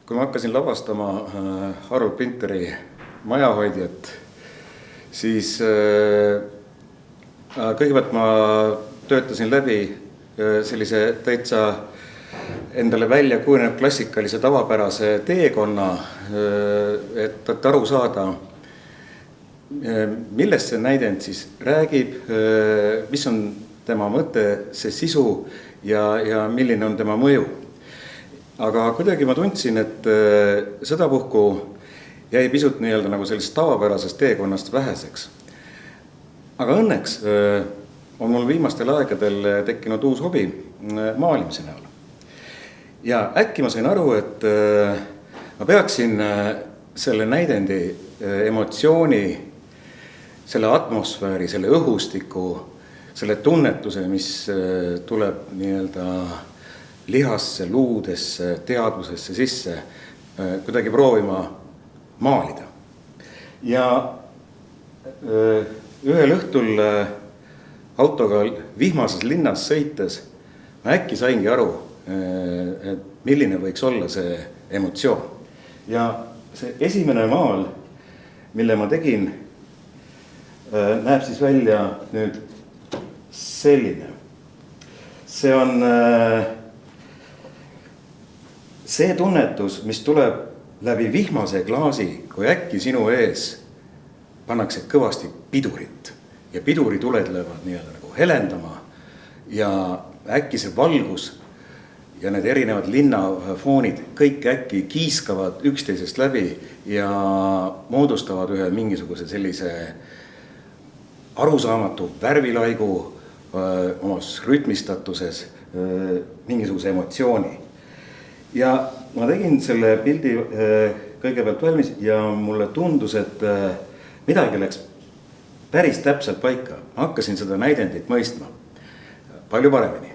Kui ma hakkasin lavastama Harald Pinteri Majahoidjat, siis kõigepealt ma töötasin läbi sellise täitsa endale välja kujunenud klassikalise tavapärase teekonna, et aru saada, millest see näidend siis räägib, mis on tema mõte, see sisu ja milline on tema mõju. Aga kuidagi ma tundsin, et sedapuhku jäi pisut nii-öelda nagu sellest tavapärasest teekonnast väheseks. Aga õnneks on mul viimastel aegadel tekkinud uus hobi maalimise näol. Ja äkki ma sain aru, et ma peaksin selle näidendi emotsiooni, selle atmosfääri, selle õhustiku, selle tunnetuse, mis tuleb nii-öelda lihasse, luudesse, teadvusesse sisse, kuidagi proovima maalida. Ja ühel õhtul autoga vihmases linnas sõites ma äkki saingi aru, et milline võiks olla see emotsioon. Ja see esimene maal, mille ma tegin, näeb siis välja nüüd selline. See on see tunnetus, mis tuleb läbi vihmase klaasi, kui äkki sinu ees pannakse kõvasti pidurit ja pidurituled löövad nii-öelda nagu helendama ja äkki see valgus ja need erinevad linnafoonid kõik äkki kiiskavad üksteisest läbi ja moodustavad ühe mingisuguse sellise arusaamatu värvilaigu omas rütmistatuses mingisuguse emotsiooni. Ja ma tegin selle pildi kõigepealt valmis ja mulle tundus, et midagi läks päris täpselt paika. Ma hakkasin seda näidendit mõistma palju paremini.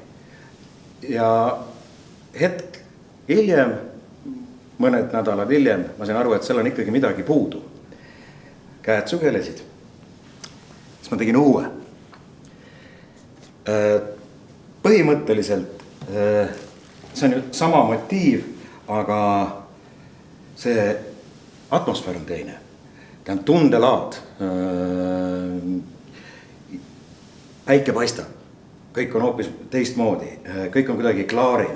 Ja hetk hiljem, mõned nädalad hiljem, ma sain aru, et seal on ikkagi midagi puudu. Käed sugelesid. Siis ma tegin uue. Põhimõtteliselt see on ju sama motiiv, aga see atmosfäär on teine. Ta on tundelaad. Päike paistab. Kõik on hoopis teistmoodi. Kõik on kuidagi klaarin.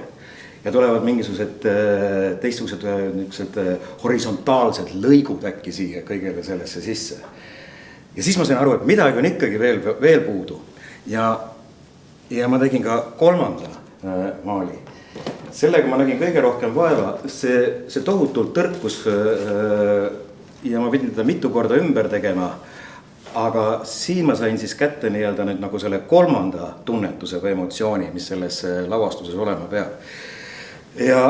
Ja tulevad mingisugused teistsugused horisontaalsed lõigud äkki siia kõigele sellesse sisse. Ja siis ma sain aru, et midagi on ikkagi veel puudu. Ja ma tegin ka kolmanda maali. Sellega ma nägin kõige rohkem vaeva, see tohutult tõrkus ja ma pidin teda mitu korda ümber tegema, aga siin ma sain siis kätte nii-öelda nüüd nagu selle kolmanda tunnetuse või emotsiooni, mis selles lavastuses olema peab. Ja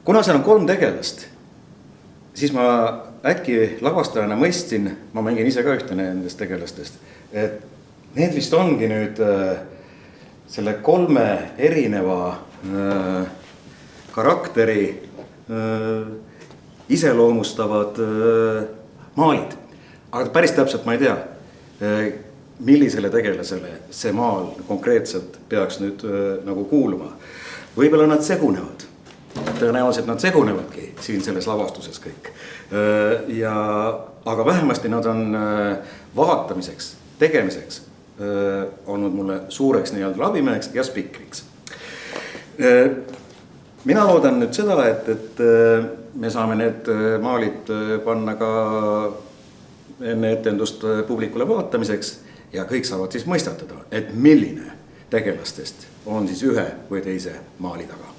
kuna seal on 3 tegelast, siis ma äkki lavastajana mõistsin, ma mängin ise ka ühte nendest tegelastest, et need vist ongi nüüd selle 3 erineva karakteri iseloomustavad maalid. Aga päris täpselt ma ei tea, millisele tegelasele see maal konkreetselt peaks nüüd nagu kuuluma. Võib-olla nad segunevad. Tõenäoliselt nad segunevadki siin selles lavastuses kõik. Aga vähemasti nad on vaatamiseks, tegemiseks olnud mulle suureks nii-öelda abimeheks ja spikriks. Mina loodan nüüd seda, et me saame need maalid panna ka enne etendust publikule vaatamiseks ja kõik saavad siis mõistatada, et milline tegelastest on siis ühe või teise maali taga.